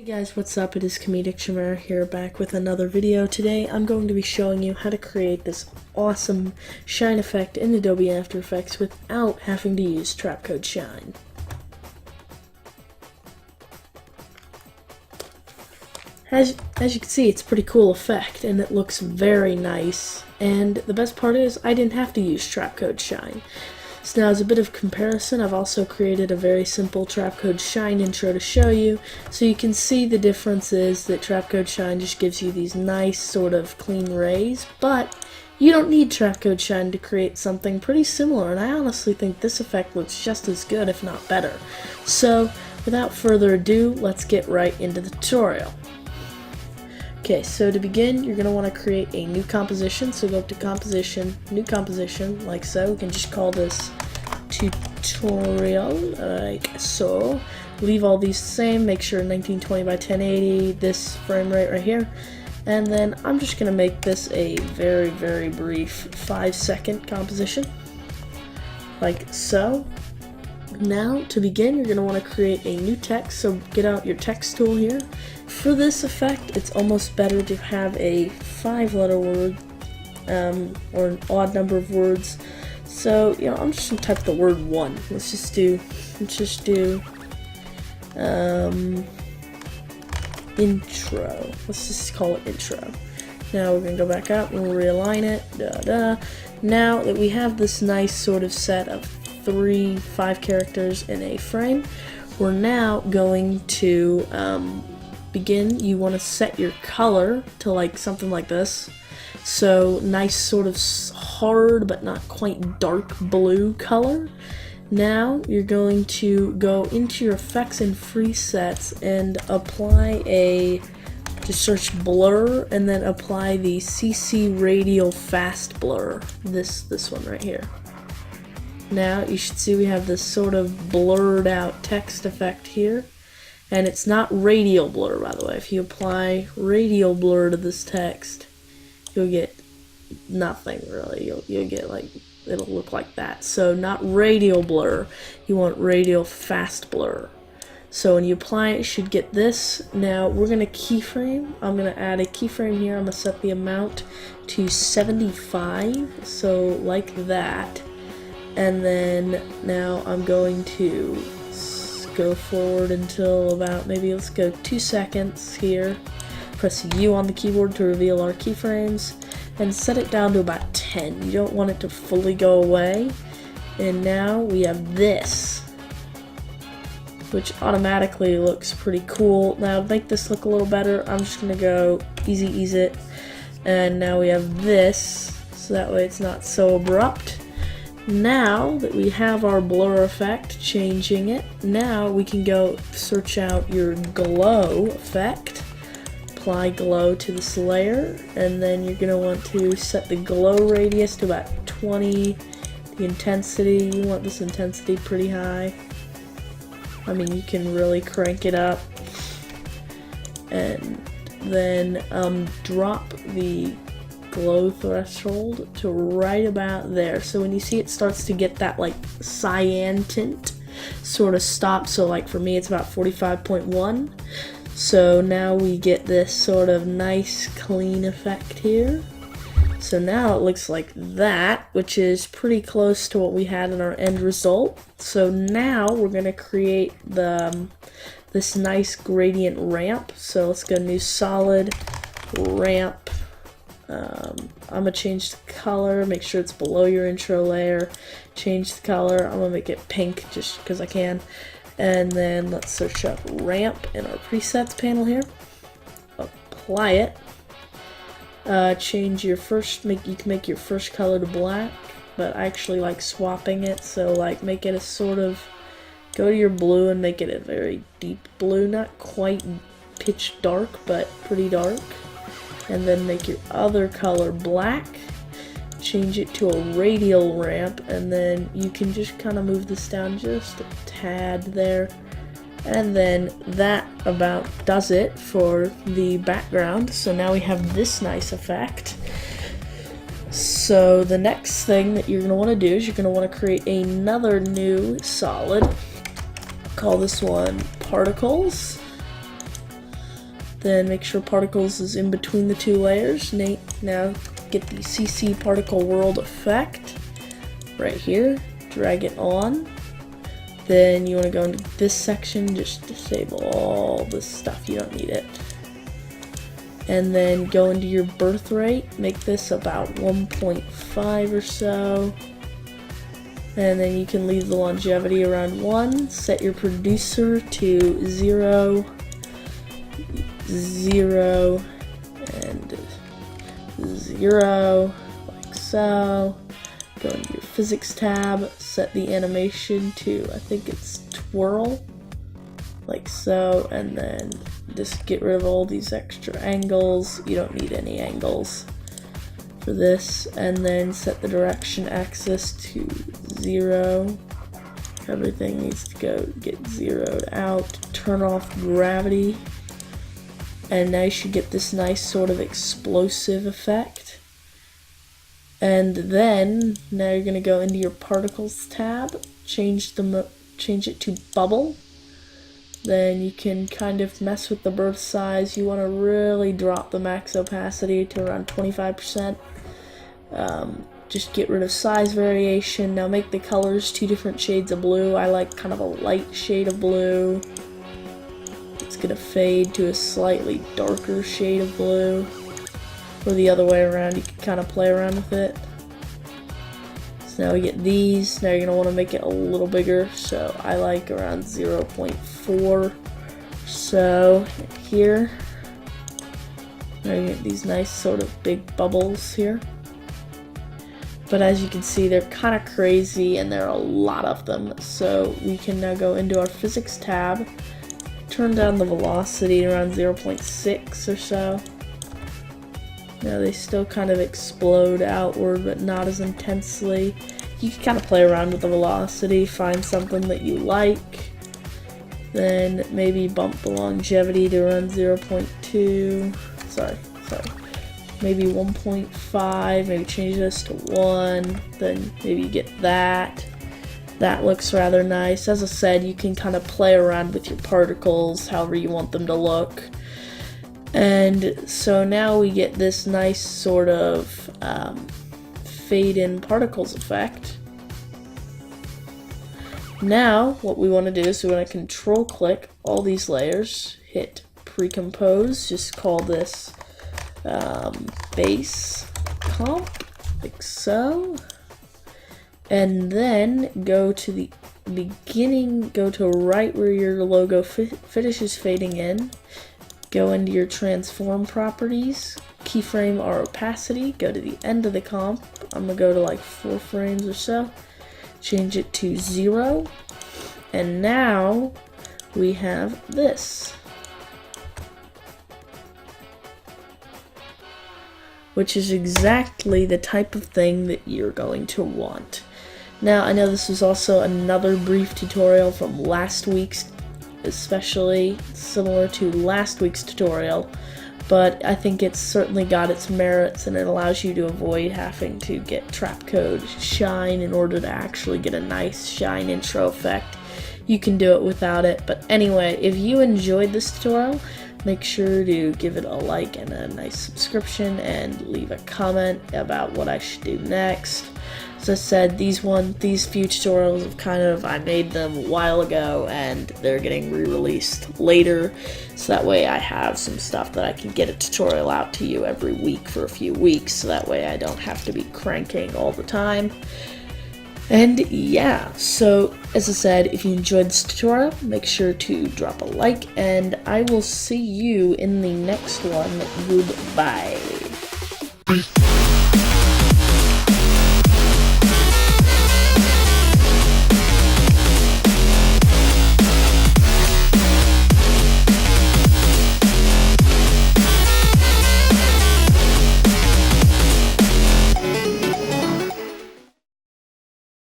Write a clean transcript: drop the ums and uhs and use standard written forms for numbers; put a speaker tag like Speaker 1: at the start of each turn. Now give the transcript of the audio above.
Speaker 1: Hey guys, what's up? It is Comedic Chimera here, back with another video. Today I'm going to be showing you how to create this awesome shine effect in Adobe After Effects without having to use trapcode shine. As you can see, it's a pretty cool effect and it looks very nice, and the best part is I didn't have to use trapcode shine. So now, as a bit of comparison, I've also created a very simple trapcode shine intro to show you, so you can see the difference is that trapcode shine just gives you these nice sort of clean rays, but you don't need trapcode shine to create something pretty similar, and I honestly think this effect looks just as good, if not better. So without further ado, let's get right into the tutorial. Okay, so to begin, you're going to want to create a new composition. So go up to Composition, New Composition, like so. We can just call this Tutorial, like so. Leave all these the same, make sure 1920 by 1080, this frame rate right here. And then I'm just going to make this a very, very brief 5-second composition, like so. Now, to begin, you're going to want to create a new text, so get out your text tool here. For this effect, it's almost better to have a 5-letter word, or an odd number of words. So, I'm just going to type the word 1. Let's just do, intro. Let's just call it intro. Now we're going to go back up and realign it, Now that we have this nice sort of set of 5 characters in a frame, we're now going to begin. You want to set your color to like something like this, so nice sort of hard but not quite dark blue color. Now you're going to go into your effects and presets and apply just search blur and then apply the CC radial fast blur, this one right here. Now you should see we have this sort of blurred out text effect here, and it's not radial blur, by the way. If you apply radial blur to this text, you'll get nothing really. You'll get like, it'll look like that. So not radial blur, you want radial fast blur. So when you apply it, you should get this. Now we're gonna keyframe. I'm gonna add a keyframe here. I'm gonna set the amount to 75, so like that. And then now I'm going to go forward until about, maybe let's go 2 seconds here. Press U on the keyboard to reveal our keyframes and set it down to about 10. You don't want it to fully go away. And now we have this, which automatically looks pretty cool. Now to make this look a little better, I'm just gonna go ease it. And now we have this, so that way it's not so abrupt. Now that we have our blur effect, changing it, now we can go search out your glow effect, apply glow to this layer, and then you're going to want to set the glow radius to about 20, the intensity, you want this intensity pretty high. I mean, you can really crank it up, and then drop the glow threshold to right about there. So when you see it starts to get that like cyan tint, sort of stop. So like for me it's about 45.1. So now we get this sort of nice clean effect here. So now it looks like that, which is pretty close to what we had in our end result. So now we're going to create this nice gradient ramp. So let's go new solid ramp. I'm gonna change the color, make sure it's below your intro layer, change the color, I'm gonna make it pink just because I can, and then let's search up ramp in our presets panel here, apply it, change your you can make your first color to black, but I actually like swapping it, so like make it a sort of, go to your blue and make it a very deep blue, not quite pitch dark, but pretty dark. And then make your other color black, change it to a radial ramp, and then you can just kind of move this down just a tad there. And then that about does it for the background. So now we have this nice effect. So the next thing that you're going to want to do is you're going to want to create another new solid. Call this one Particles. Then make sure particles is in between the two layers. Now get the CC particle world effect right here, drag it on. Then you want to go into this section, just disable all this stuff, you don't need it. And then go into your birth rate, make this about 1.5 or so. And then you can leave the longevity around 1, set your producer to 0, 0, and 0, like so. Go into your physics tab, set the animation to, I think it's twirl, like so, and then just get rid of all these extra angles. You don't need any angles for this. And then set the direction axis to 0. Everything needs to get zeroed out. Turn off gravity. And now you should get this nice sort of explosive effect. And then now you're going to go into your particles tab, change it to bubble. Then you can kind of mess with the birth size. You want to really drop the max opacity to around 25%. Just get rid of size variation. Now make the colors 2 different shades of blue. I like kind of a light shade of blue. It's going to fade to a slightly darker shade of blue. Or the other way around, you can kind of play around with it. So now we get these. Now you're going to want to make it a little bigger. So I like around 0.4. So here. Now you get these nice sort of big bubbles here. But as you can see, they're kind of crazy and there are a lot of them. So we can now go into our physics tab, turn down the velocity around 0.6 or so. Now they still kind of explode outward, but not as intensely. You can kind of play around with the velocity, find something that you like. Then maybe bump the longevity to around 0.2. Sorry. Maybe 1.5, maybe change this to 1, then maybe you get that. That looks rather nice. As I said, you can kind of play around with your particles however you want them to look. And so now we get this nice sort of fade in particles effect. Now what we want to do is we want to control click all these layers, hit pre-compose, just call this base comp, like so, and then go to the beginning, go to right where your logo finishes fading in, go into your transform properties, keyframe our opacity, go to the end of the comp, I'm gonna go to like 4 frames or so, change it to 0, and now we have this, which is exactly the type of thing that you're going to want. Now, I know this was also another brief tutorial from last week's, especially similar to last week's tutorial, but I think it's certainly got its merits and it allows you to avoid having to get trapcode shine in order to actually get a nice shine intro effect. You can do it without it, but anyway, if you enjoyed this tutorial, make sure to give it a like and a nice subscription and leave a comment about what I should do next. As I said, these few tutorials I made them a while ago and they're getting re-released later, so that way I have some stuff that I can get a tutorial out to you every week for a few weeks, so that way I don't have to be cranking all the time. And yeah, so as I said, if you enjoyed this tutorial, make sure to drop a like, and I will see you in the next one. Goodbye.